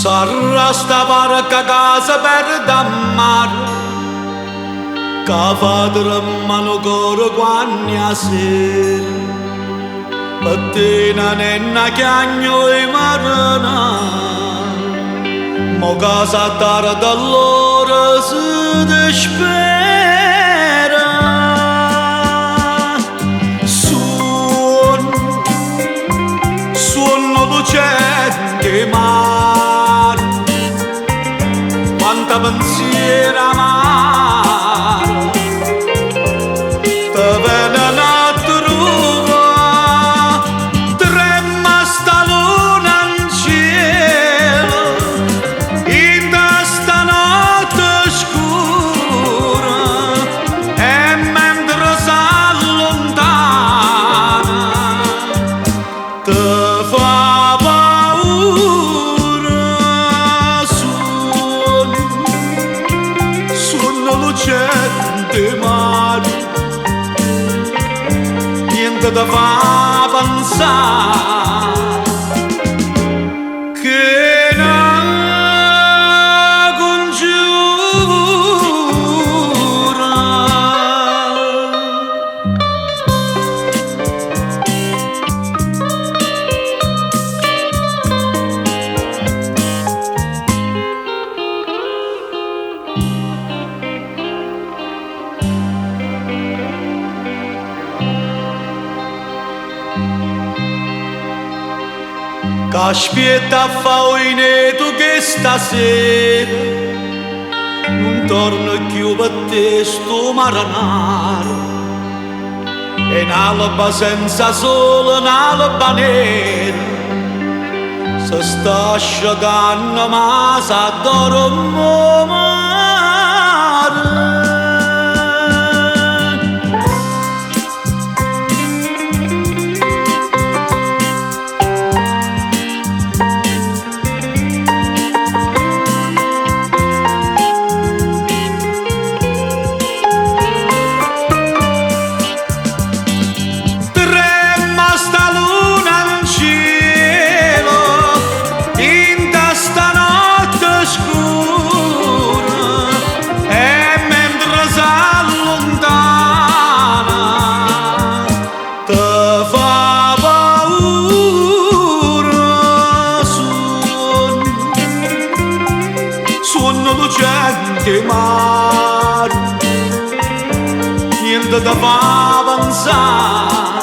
S'arrasta barca casa per dammare che fa tremano coro quando a sera mattina nenna chiagno e marana mo casa tarda allora si dispera suono lucente mare quanta pensiero amaro te venen a trovare trema sta luna in cielo in questa notte scura e mentre s'allontana te fa lucente mare niente da fa pensare che una congiura. Che aspetta a fare tu che stasera non torno più per te sto maranaro e un'alba senza sole, un'alba nera se sta asciugando ma s'addormo mare. Suono lucente mare niente da fa avanzare